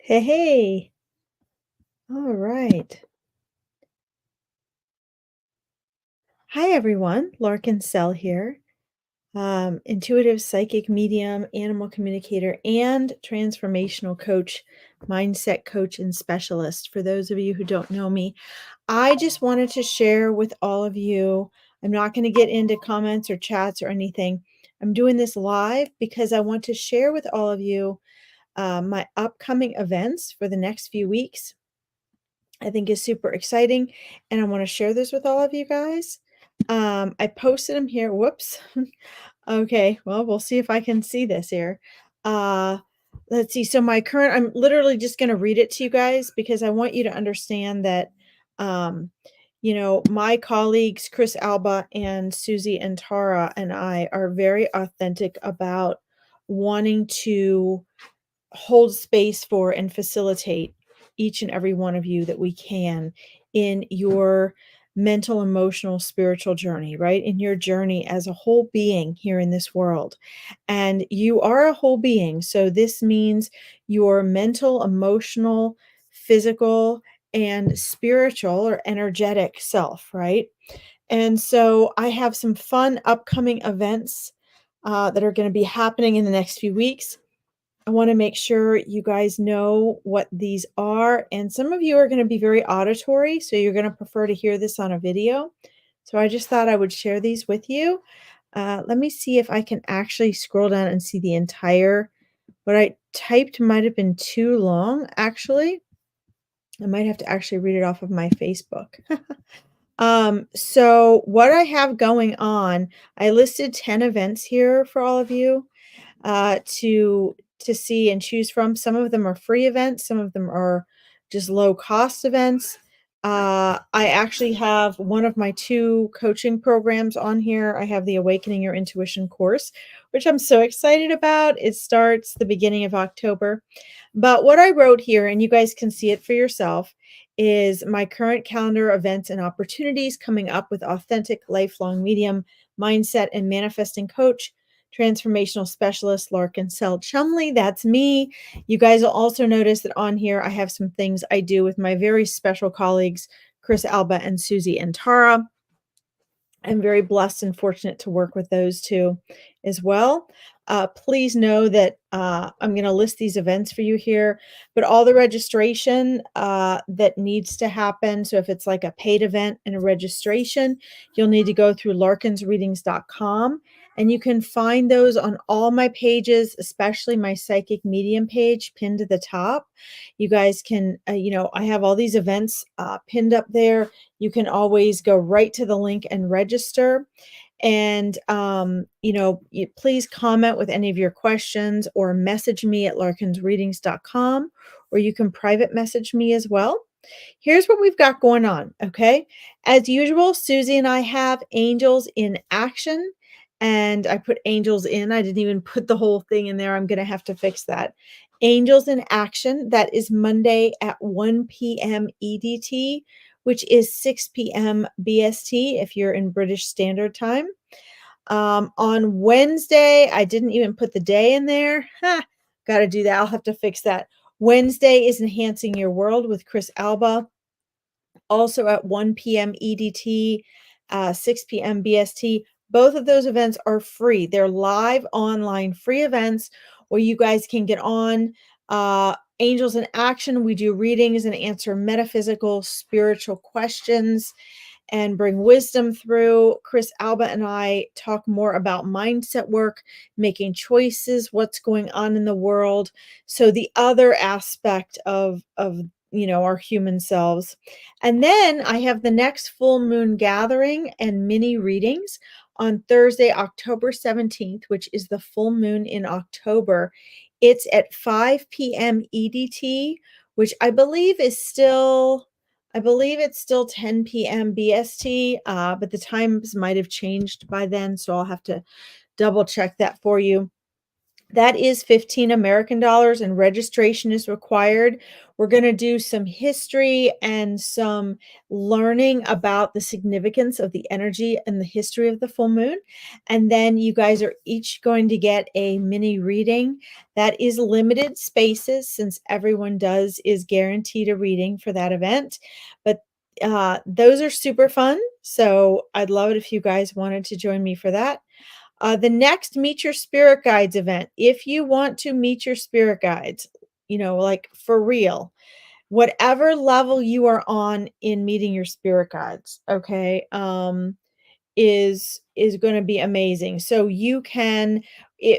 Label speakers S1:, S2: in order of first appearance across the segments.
S1: Hey, hey. All right. Hi, everyone. Larkin Sell here. Intuitive psychic medium, animal communicator, and transformational coach, mindset coach, and specialist. For those of you who don't know me, I just wanted to share with all of you. I'm not going to get into comments or chats or anything. I'm doing this live because I want to share with all of you my upcoming events for the next few weeks. I think is super exciting, and I want to share this with all of you guys. I posted them here. Whoops. Okay, well, we'll see if I can see this here. Uh, let's see. So I'm literally just going to read it to you guys because I want you to understand that, um, my colleagues, Chris Alba and Susie and Tara and I are very authentic about wanting to hold space for and facilitate each and every one of you that we can in your mental, emotional, spiritual journey, right? In your journey as a whole being here in this world. And you are a whole being. So this means your mental, emotional, physical, and spiritual or energetic self, right? And so I have some fun upcoming events that are going to be happening in the next few weeks. I want to make sure you guys know what these are. And some of you are going to be very auditory, so you're going to prefer to hear this on a video. So I just thought I would share these with you. Let me see if I can actually scroll down and see the entire. What I typed might have been too long, actually. I might have to actually read it off of my Facebook. So what I have going on, I listed 10 events here for all of you to see and choose from. Some of them are free events, some of them are just low cost events. I actually have one of my two coaching programs on here. I have the Awakening Your Intuition course, which I'm so excited about. It starts the beginning of October. But what I wrote here, and you guys can see it for yourself, is my current calendar events and opportunities coming up with authentic lifelong medium, mindset, and manifesting coach, transformational specialist Larkin Sell Cholmondeley. That's me. You guys will also notice that on here I have some things I do with my very special colleagues, Chris Alba and Susie and Tara. I'm very blessed and fortunate to work with those two as well. Please know that I'm going to list these events for you here, but all the registration that needs to happen. So if it's like a paid event and a registration, you'll need to go through larkinsreadings.com, and you can find those on all my pages, especially my psychic medium page pinned to the top. You guys can, I have all these events pinned up there. You can always go right to the link and register. And, please comment with any of your questions or message me at larkinsreadings.com, or you can private message me as well. Here's what we've got going on. Okay. As usual, Susie and I have Angels in Action, and I put Angels in. I didn't even put the whole thing in there. I'm going to have to fix that. Angels in Action. That is Monday at 1 p.m. EDT, which is 6 p.m. BST if you're in British Standard Time. On Wednesday, I didn't even put the day in there. Got to do that. I'll have to fix that. Wednesday is Enhancing Your World with Chris Alba, also at 1 p.m. EDT, 6 p.m. BST. Both of those events are free. They're live online free events where you guys can get on. Angels in Action, we do readings and answer metaphysical, spiritual questions and bring wisdom through. Chris Alba and I talk more about mindset work, making choices, what's going on in the world. So the other aspect of our human selves. And then I have the next full moon gathering and mini readings on Thursday, October 17th, which is the full moon in October. It's at 5 p.m. EDT, which I believe it's still 10 p.m. BST, but the times might have changed by then, so I'll have to double check that for you. That is 15 American dollars and registration is required. We're going to do some history and some learning about the significance of the energy and the history of the full moon. And then you guys are each going to get a mini reading. That is limited spaces since everyone is guaranteed a reading for that event. But those are super fun. So I'd love it if you guys wanted to join me for that. The next Meet Your Spirit Guides event, if you want to meet your spirit guides, like for real, whatever level you are on in meeting your spirit guides, okay, is going to be amazing. So you can,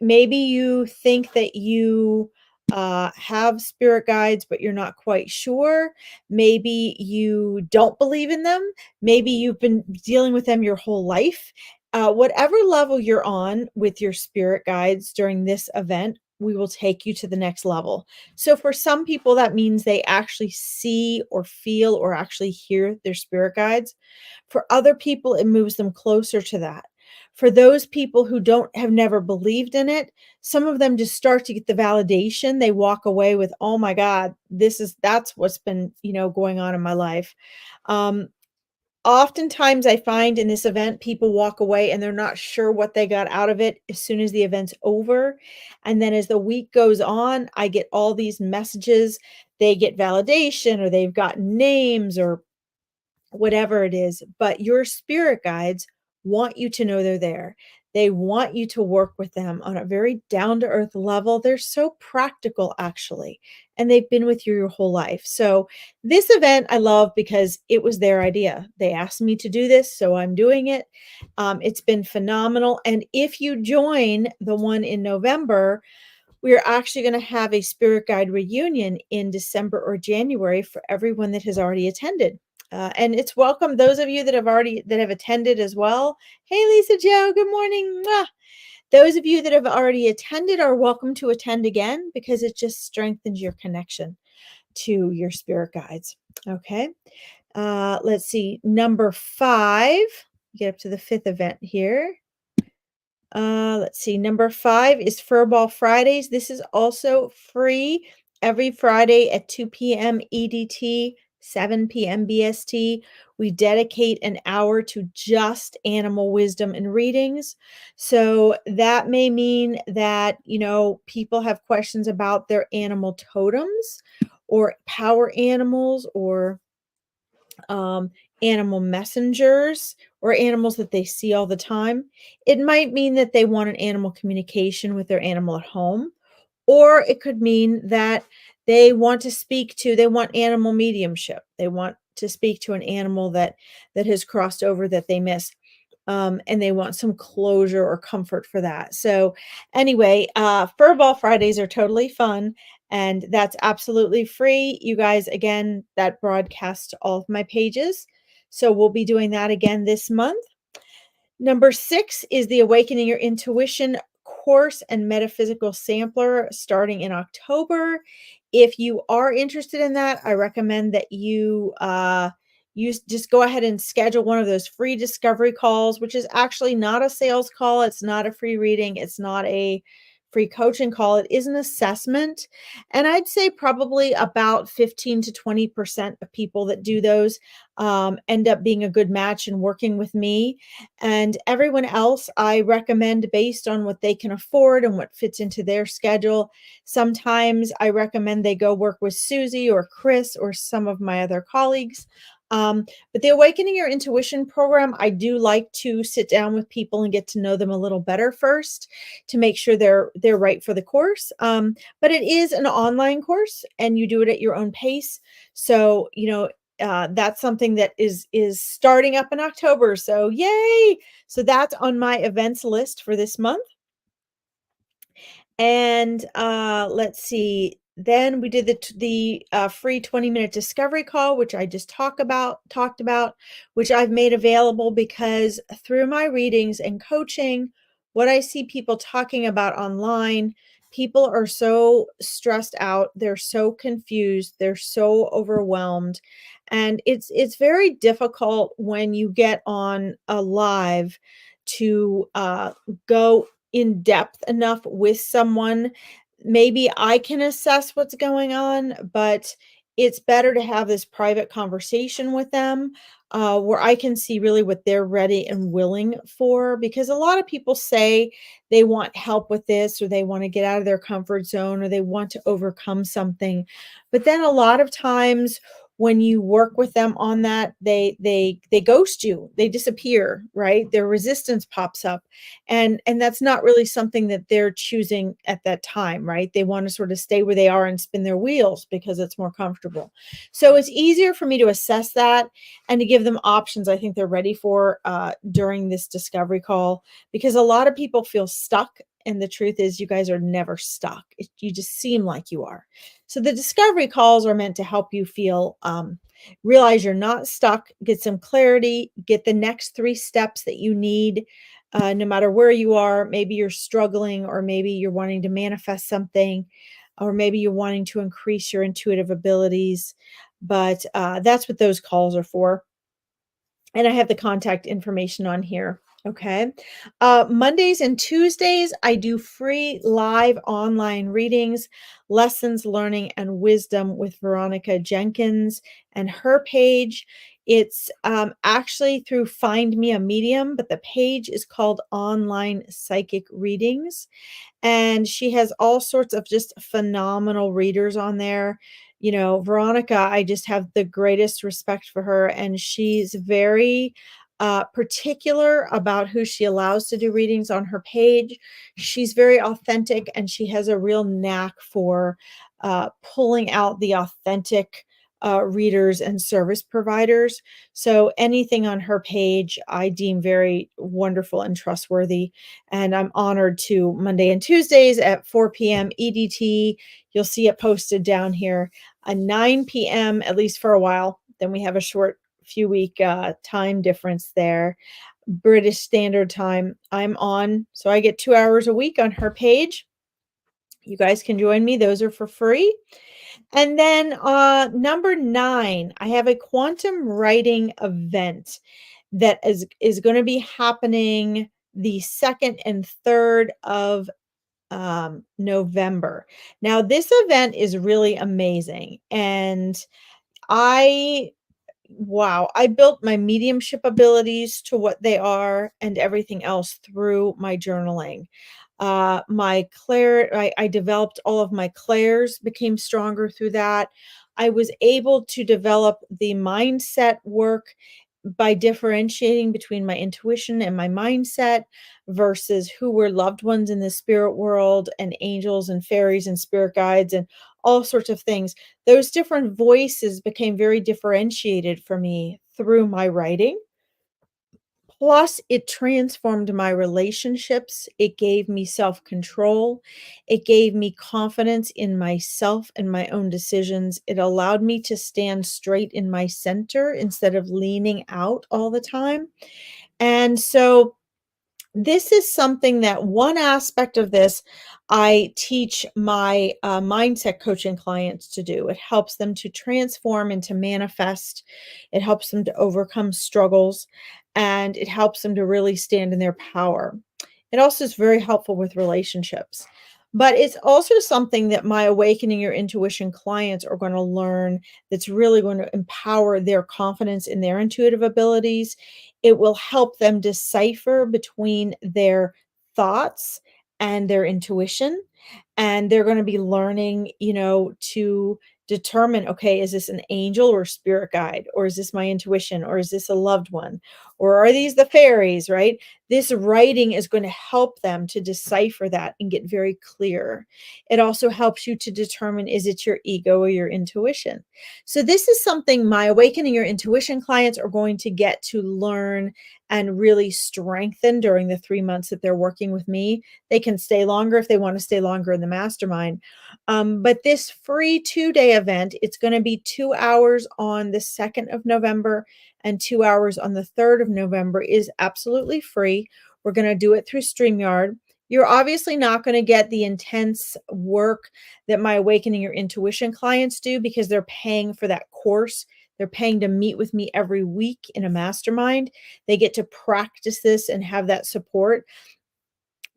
S1: maybe you think that you have spirit guides, but you're not quite sure. Maybe you don't believe in them. Maybe you've been dealing with them your whole life. Whatever level you're on with your spirit guides during this event, we will take you to the next level. So for some people, that means they actually see or feel or actually hear their spirit guides. For other people, it moves them closer to that. For those people who have never believed in it, some of them just start to get the validation. They walk away with, oh my God, that's what's been, going on in my life. Um, Oftentimes I find in this event, people walk away and they're not sure what they got out of it as soon as the event's over. And then as the week goes on, I get all these messages. They get validation or they've got names or whatever it is, but your spirit guides want you to know they're there. They want you to work with them on a very down to earth level. They're so practical, actually, and they've been with you your whole life. So, this event I love because it was their idea. They asked me to do this, so I'm doing it. It's been phenomenal. And if you join the one in November, we are actually going to have a spirit guide reunion in December or January for everyone that has already attended. And it's welcome those of you that have attended as well. Hey, Lisa Joe, good morning. Mwah. Those of you that have already attended are welcome to attend again because it just strengthens your connection to your spirit guides. Okay. Let's see. Number 5. Get up to the 5th event here. Let's see. Number 5 is Furball Fridays. This is also free every Friday at 2 p.m. EDT, 7 p.m. BST. We dedicate an hour to just animal wisdom and readings. So that may mean that, people have questions about their animal totems or power animals or animal messengers or animals that they see all the time. It might mean that they want an animal communication with their animal at home, or it could mean that they want animal mediumship. They want to speak to an animal that has crossed over that they miss. And they want some closure or comfort for that. So anyway, Furball Fridays are totally fun. And that's absolutely free. You guys, again, that broadcasts to all of my pages. So we'll be doing that again this month. Number 6 is the Awakening Your Intuition course and Metaphysical Sampler starting in October. If you are interested in that, I recommend that you just go ahead and schedule one of those free discovery calls, which is actually not a sales call. It's not a free reading. It's not a free coaching call. It is an assessment. And I'd say probably about 15 to 20% of people that do those end up being a good match and working with me. And everyone else, I recommend based on what they can afford and what fits into their schedule. Sometimes I recommend they go work with Susie or Chris or some of my other colleagues. But the Awakening Your Intuition program, I do like to sit down with people and get to know them a little better first to make sure they're right for the course. But it is an online course and you do it at your own pace. So, that's something that is starting up in October. So yay! So that's on my events list for this month. And let's see. Then we did the free 20-minute discovery call, which I just talked about, which I've made available because through my readings and coaching, what I see people talking about online, people are so stressed out, they're so confused, they're so overwhelmed, and it's very difficult when you get on a live to go in depth enough with someone, maybe I can assess what's going on, but it's better to have this private conversation with them, where I can see really what they're ready and willing for. Because a lot of people say they want help with this, or they want to get out of their comfort zone, or they want to overcome something. But then a lot of times when you work with them on that, they ghost you, they disappear, right? Their resistance pops up, and that's not really something that they're choosing at that time, right? They want to sort of stay where they are and spin their wheels because it's more comfortable. So it's easier for me to assess that and to give them options I think they're ready for during this discovery call, because a lot of people feel stuck. And the truth is, you guys are never stuck. You just seem like you are. So the discovery calls are meant to help you feel, realize you're not stuck, get some clarity, get the next 3 steps that you need, no matter where you are. Maybe you're struggling, or maybe you're wanting to manifest something, or maybe you're wanting to increase your intuitive abilities. But that's what those calls are for. And I have the contact information on here. Okay. Mondays and Tuesdays, I do free live online readings, lessons, learning, and wisdom with Veronica Jenkins and her page. It's actually through Find Me a Medium, but the page is called Online Psychic Readings. And she has all sorts of just phenomenal readers on there. You know, Veronica, I just have the greatest respect for her, and she's very particular about who she allows to do readings on her page. She's very authentic, and she has a real knack for pulling out the authentic readers and service providers. So anything on her page I deem very wonderful and trustworthy. And I'm honored to Monday and Tuesdays at 4 p.m. EDT. You'll see it posted down here. 9 p.m., at least for a while. Then we have a short few week time difference there. British Standard Time I'm on. So I get 2 hours a week on her page. You guys can join me. Those are for free. And then number 9, I have a quantum writing event that is going to be happening the 2nd and 3rd of November. Now, this event is really amazing. And I wow, I built my mediumship abilities to what they are and everything else through my journaling. My clair I developed all of my clairs, became stronger through that. I was able to develop the mindset work by differentiating between my intuition and my mindset versus who were loved ones in the spirit world, and angels and fairies and spirit guides and all sorts of things. Those different voices became very differentiated for me through my writing. Plus, it transformed my relationships. It gave me self control. It gave me confidence in myself and my own decisions. It allowed me to stand straight in my center instead of leaning out all the time. And so, this is something that one aspect of this I teach my mindset coaching clients to do. It helps them to transform and to manifest. It helps them to overcome struggles, and it helps them to really stand in their power. It also is very helpful with relationships. But it's also something that my Awakening Your Intuition clients are going to learn, that's really going to empower their confidence in their intuitive abilities. It will help them decipher between their thoughts and their intuition. And they're going to be learning, to determine, okay, is this an angel or spirit guide? Or is this my intuition? Or is this a loved one? Or are these the fairies, right? This writing is going to help them to decipher that and get very clear. It also helps you to determine, is it your ego or your intuition? So this is something my Awakening Your Intuition clients are going to get to learn and really strengthen during the 3 months that they're working with me. They can stay longer if they want to stay longer in the mastermind. But this free 2-day event, it's going to be 2 hours on the 2nd of November and 2 hours on the 3rd of November, is absolutely free. We're going to do it through StreamYard. You're obviously not going to get the intense work that my Awakening Your Intuition clients do, because they're paying for that course. They're paying to meet with me every week in a mastermind. They get to practice this and have that support.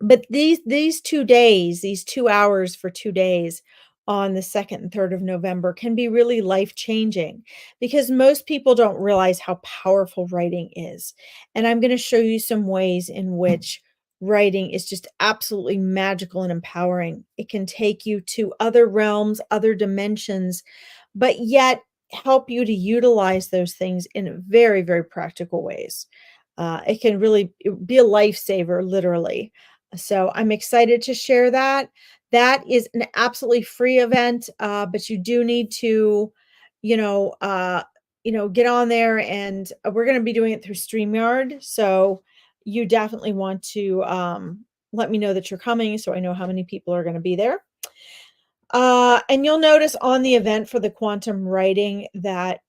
S1: But these 2 days, these 2 hours for 2 days on the 2nd and 3rd of November can be really life-changing because most people don't realize how powerful writing is. And I'm gonna show you some ways in which writing is just absolutely magical and empowering. It can take you to other realms, other dimensions, but yet help you to utilize those things in very, very practical ways. It can really be a lifesaver, literally. So I'm excited to share that. That is an absolutely free event, but you do need to, you know, uh, get on there, and we're going to be doing it through StreamYard. So you definitely want to let me know that you're coming, so I know how many people are going to be there. And you'll notice on the event for the quantum writing that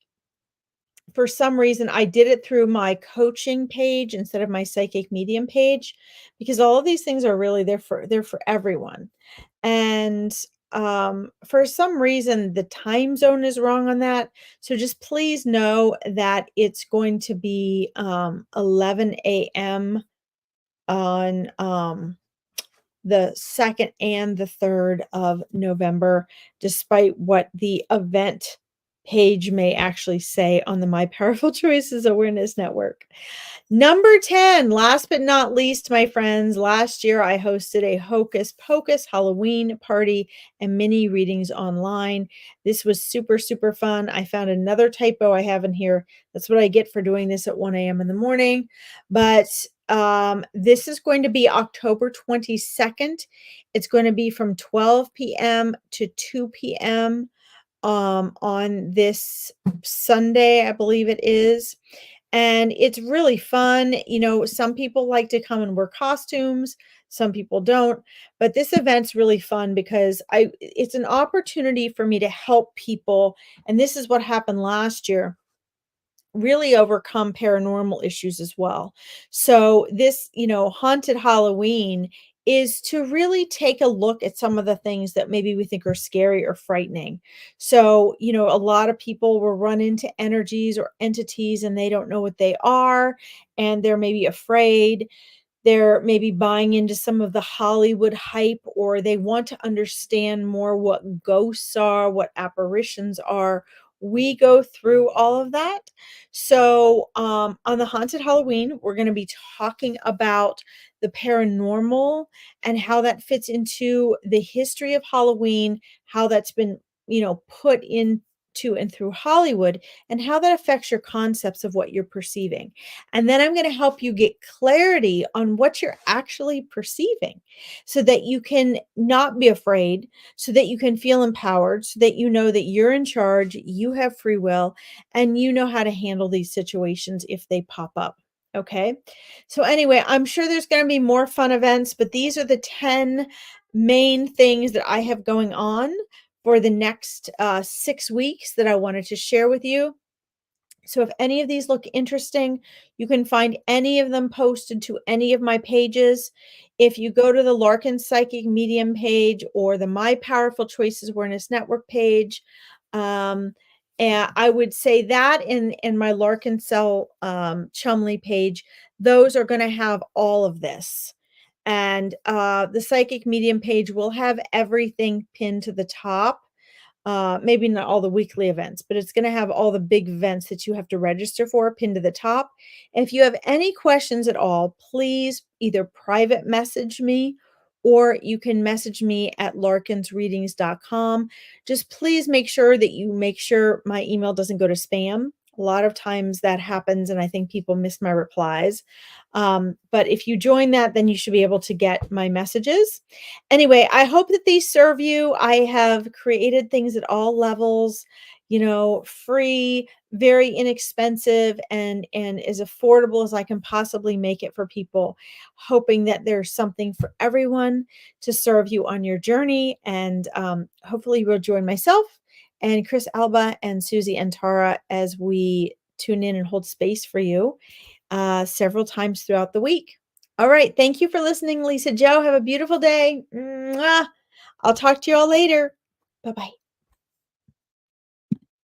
S1: for some reason I did it through my coaching page instead of my psychic medium page because all of these things are really there for everyone. And for some reason the time zone is wrong on that. So just please know that it's going to be 11 a.m. on the 2nd and the 3rd of November, despite what the event page may actually say on the My Powerful Choices Awareness Network. Number 10, last but not least, my friends, last year I hosted a Hocus Pocus Halloween party and mini readings online. This was super, super fun. I found another typo I have in here. That's what I get for doing this at 1 a.m. in the morning. But this is going to be October 22nd. It's going to be from 12 p.m. to 2 p.m. On this Sunday, I believe it is. And it's really fun. Some people like to come and wear costumes, some people don't. But this event's really fun because it's an opportunity for me to help people. And this is what happened last year, really overcome paranormal issues as well. So this, haunted Halloween is to really take a look at some of the things that maybe we think are scary or frightening. So, a lot of people will run into energies or entities and they don't know what they are, and they're maybe afraid. They're maybe buying into some of the Hollywood hype, or they want to understand more what ghosts are, what apparitions are. We go through all of that. So, on the Haunted Halloween, we're going to be talking about the paranormal and how that fits into the history of Halloween, how that's been, put into and through Hollywood, and how that affects your concepts of what you're perceiving. And then I'm going to help you get clarity on what you're actually perceiving so that you can not be afraid, so that you can feel empowered, so that you know that you're in charge, you have free will, and you know how to handle these situations if they pop up. Okay. So, anyway, I'm sure there's going to be more fun events, but these are the 10 main things that I have going on for the next 6 weeks that I wanted to share with you. So if any of these look interesting, you can find any of them posted to any of my pages. If you go to the Larkin Psychic Medium page or the My Powerful Choices Awareness Network page, um, and I would say that in my Larkin Sell Chumley page, those are going to have all of this. And the Psychic Medium page will have everything pinned to the top. Maybe not all the weekly events, but it's going to have all the big events that you have to register for pinned to the top. And if you have any questions at all, please either private message me or you can message me at larkinsreadings.com. Just please make sure that you make sure my email doesn't go to spam. A lot of times that happens, and I think people miss my replies. But if you join that, then you should be able to get my messages. Anyway, I hope that these serve you. I have created things at all levels, free, very inexpensive, and as affordable as I can possibly make it for people, hoping that there's something for everyone to serve you on your journey. And hopefully you'll join myself and Chris Alba and Susie and Tara as we tune in and hold space for you several times throughout the week. All right. Thank you for listening, Lisa Joe. Have a beautiful day. Mwah. I'll talk to you all later. Bye bye.